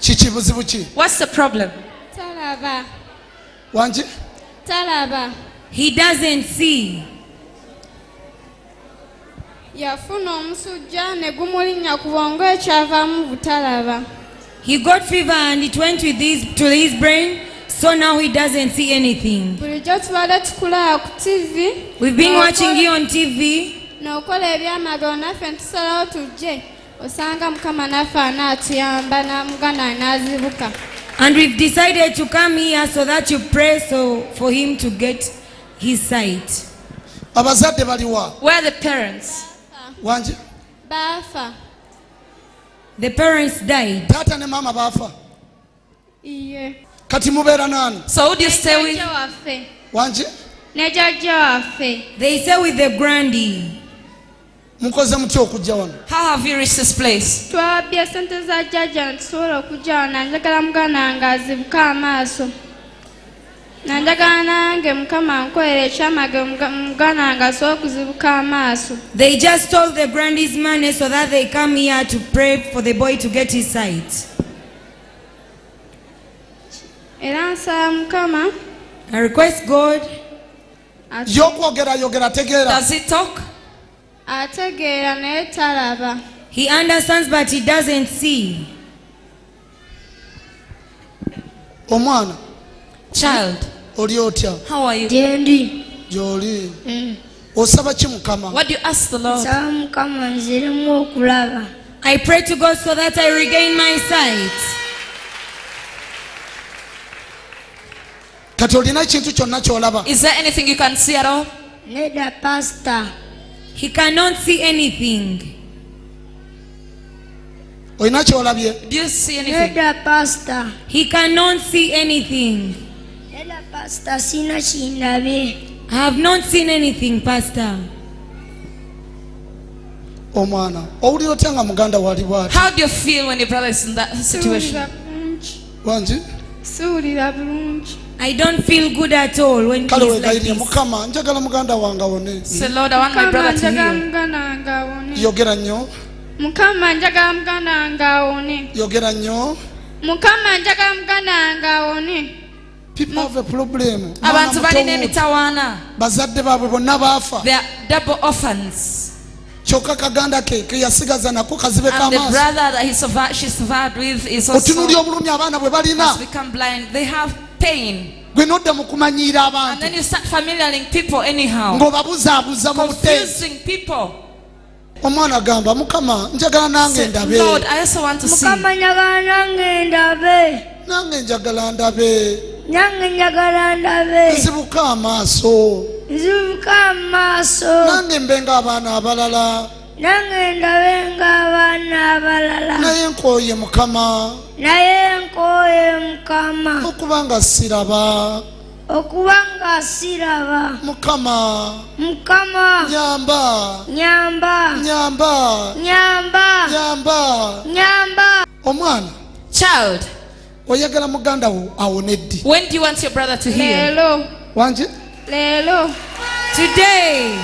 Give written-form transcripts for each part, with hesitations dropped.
What's the problem? Talaba. Wanji? Talaba. He doesn't see. Yafuna omusujja ne gumulinnya ku bwongo ekyavaamu butalaba. He got fever and it went with to his brain, so now he doesn't see anything. Bulijjo tubadde tukulaba ku TV. We've been watching you on TV. N'okola ebyamagero naffe ntusalawo tujje osanga Mukama naffe anaatuyamba n'amugana n'azibuka. And we've decided to come here so that you pray for him to get his sight. Abazadde baliwa? Where are the parents? Wanji? Baafa. The parents died. Tata ne mama baafa. Iye. Kati mubeera nani? So who do you stay with? Waffe. Wanji? Ne jjajja waffe. They stay with the granddie. Mukoze mutya okujja wano? How have you reached this place? Twawabbye ssente za jjajja ntusobola okujja wano njagala muganda wange azibuka amaaso. Nanjagala nange Mukama ankolere ekyamagero muganda wange asobole okuzibuka amaaso. They just told the granddie's money so that they come here to pray for the boy to get his sight. Era nsaba Mukama. I request God. Yokwogera yogera tegeera. Does he talk? Ategeera naye talaba. He understands but he doesn't see. Omwana. Child. Oli otya? How are you? Jendi. Joli. Osaba ki Mukama? What do you ask the Lord? Nsaba Mukama nziremu okulaba. I pray to God so that I regain my sight. Kati olina ekintu kyonna ky'olaba? Is there anything you can see at all? Neda pastor. He cannot see anything. Olina ky'olabye? Do you see anything? Neda pastor. He cannot see anything. Neda pastor sina kindabe. I have not seen anything, Pastor. Omwana, owulira otya nga muganda wali bw'ati? How do you feel when your brother is in that situation? Wanji? Siwulira bulungi. I don't feel good at all when Kale he's like weegayirire this. Mukama njagala muganda wange awone. Say, Lord, I want my brother to Njagala heal. muganda wange awone. Yogera nnyo. Mukama njagala muganda wange awone. Yogera nnyo. Mukama njagala muganda wange awone. People have a problem. Abantu balina emitawaana. Bazadde baabwe bonna baafa. They are double orphans. Kyokka kaganda ke yasigaza nako kazibe And the k'amaaso. brother that she survived with is also Otunuulya obulumi abaana bwe balina. has become blind. They have pain. Gwe nodda mu kumanyiira And abantu. then you start familiarizing people anyhow. Ng'obabuzaabuza mu buteezi. Confusing people. Omwana agamba Mukama njagala nange Say, ndabe. Lord, I also want to see. Mukama njagala nange ndabe. Nange njagala ndabe. Nange njagala ndabe. Nzibuka amaaso. Nzibuka amaaso. Nange mbe ng'abaana abalala. Nange ndabe ng'abaana abalala. Naye nkooye Mukama. Naye nkooye Mukama. Okubanga siraba. Okubanga siraba. Mukama. Mukama. Nyamba. Nyamba. Nyamba. Nyamba. Nyamba. Nyamba. Omwana. Child, Oyagala muganda wo awone ddi? when do you want your brother to heal? Leero. Wanji? Leero. Today.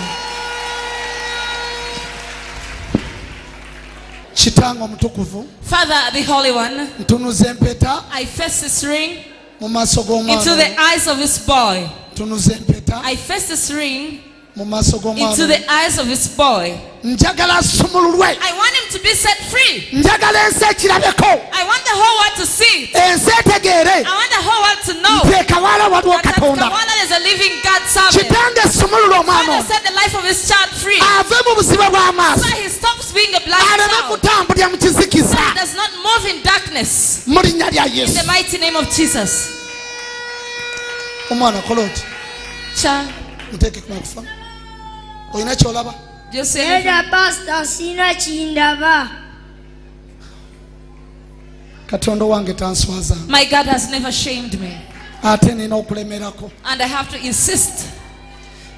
Kitange omutukuvu. Father, the Holy One, Ntunuza empeta I face this ring mu maaso into g'omwana. the eyes of this boy. Ntunuza empeta I face this ring mu maaso into g'omwana. the eyes of this boy. Njagala asumululwe. I want him to be set free. Njagala ensi ekirabeko. I want the whole world to see it. Ensi etegeere. I want the whole world to know Nti ekawala waliwo that Katonda. Kawala is a living God servant. Kitange asumulule omwana Father ono. set the life of his child free. Ave mu buzibe bw'amaaso. So he stops being a blind Aleme child. kutambulira mu kizikiza. He does not move in darkness. Mu linnya lya In the Yesu. mighty name of Jesus. Omwana kola oti. Child, Muteeke ku makufa. Olina ky'olaba? do you see anything? Neda pastor sina kindaba. Katonda wange tanswaza. My God has never shamed me. Ate nina okulemerako. And I have to insist.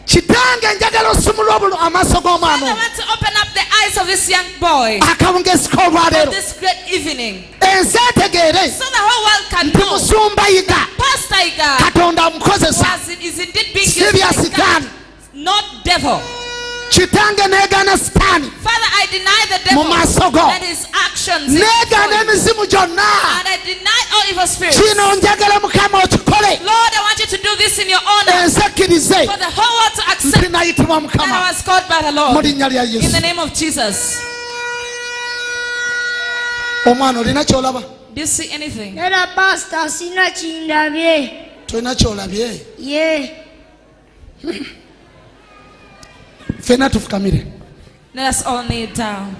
Kitange njagala osumulwe amaaso g'omwana Father, I ono. want to open up the eyes of this young boy Akawungezi k'olwaleero. this great evening. Ensi etegeere. So the whole world can Nti know. musumba yiga. Pastor Iga Katonda amukozesa. is indeed being Si used bya by God, sitaani. not devil. Kitange neegaana sitaani. Father, I deny the devil Mu maaso go. and his actions. in his Neegaana body. emizimu gyonna. And I deny evil spirits. kino njagala mukama okikole Lord, I want you to do this in your honor. ensi ekkirize For the whole world to accept nti nayitibwa that I mukama was called by the mu Lord. linnya lya In the yesu. name of Jesus. Omwana olina kyolaba? Do you see anything? Era pastor sina kindabye. Tolina kyolabye? Ye. Ffenna tufukamire. Let us all kneel down.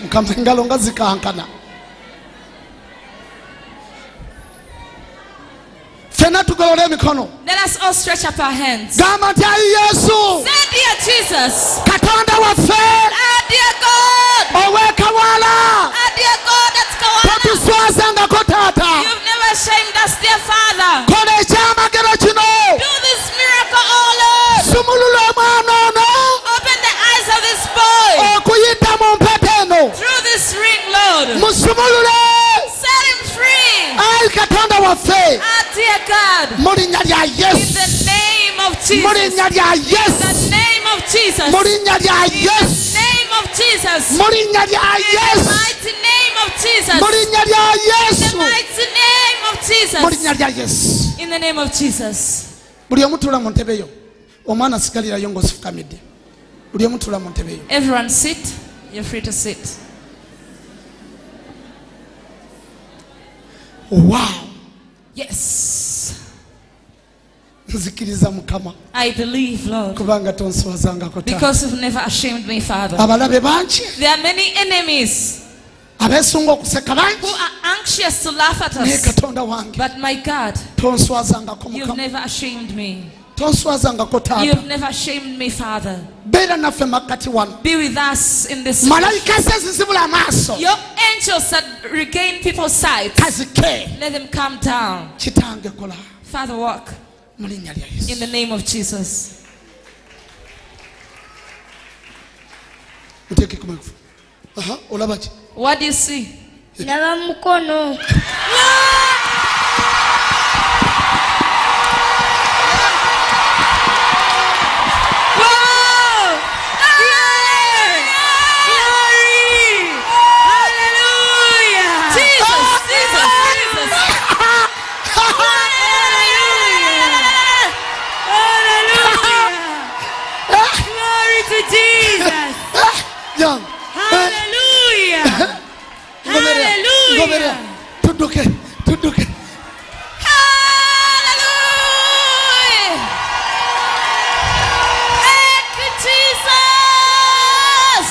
Mukama engalo nga zikankana. Ffenna tugolole emikono. Let us all stretch up our hands. Gamba nti ayi Yesu Say, dear Jesus, Katonda waffe our dear God, ow'ekawala our dear God that's Kawana. totuswazangako taata. You've never shamed us, dear Father. Kola ekyamagero kino Do this miracle, oh Lord. sumulula omwana ono Open the eyes of this boy okuyita mu mpeta eno through this ring, Lord. musumulule. Set him free. Ayi Katonda waffe Our dear God, mu linnya lya in Yesu, the name of mu Jesus. linnya lya In the Yesu, name of Jesus. mu linnya lya Yesu, Name of Jesus. mu linnya lya In the Yesu, mighty name of Jesus. mu linnya lya In the Yesu, mighty name of mu Jesus. linnya lya Yesu. In the name of Jesus. Buli omu tuula mu ntebe yo, omwana asigalirayo ng'osifukamidde. Buli omu tuula mu ntebe yo. Everyone sit. You're free to sit. Wow, Yes. nzikiriza Mukama I believe, Lord. kubanga tonswazangako taata. Because you've never ashamed me, Father. Abalabe bangi There are many enemies abeesunga okuseka who bangi are anxious to laugh at naye us. Katonda wange But my God, tonswazangako you've Mukama, never ashamed me. tonswazangako taata. You've never ashamed me, Father. Beera naffe makkati wano. Be with us in this. Malayika ze zizibula amaaso Your angels that regain people's sight, kazike. let them come down. Kitange kola Father, walk mu linnya lya in Yesu. the name of Jesus. Muteeke ku makufu. Olaba ki? What do you see? Ndaba mukono. Yang. Ngoberera. Tudduke. Tudduke. Hallelujah! Thank you, Jesus!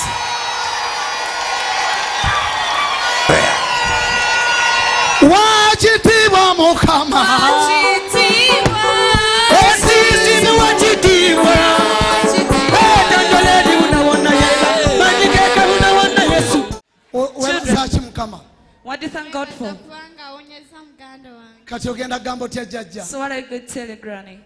Wachitiibwa Mukama. Esizini wachitiibwa. Etondoledi unawona Yesu. Manyikeke unawona Yesu. Webuzaaki Mukama. What do you thank God for? kubanga awonyeza muganda wange Kati ogenda gamba otya jjajja. So what are you going to tell your granny?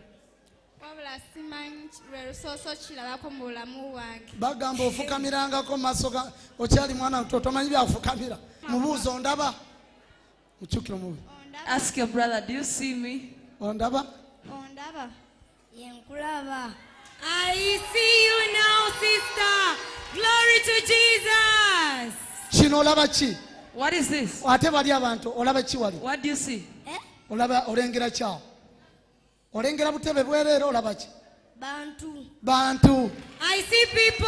wabula simanyi lwe lusooso kirabako mu bulamu bwange Bagamba ofukamirangako mu maaso ga okyali mwana tomanyi byafukamira. Mubuuza ondaba. Mukyukira omubi. Ask your brother, do you see me? Ondaba. ondaba Yenkulaba. I see you now, sister. Glory to Jesus. Kino olaba ki? What is this? Ate bali abantu olaba ki wali? What do you see? Olaba olengera kyawo. Olengera butebe bwereere olaba ki? Bantu. Bantu. I see people.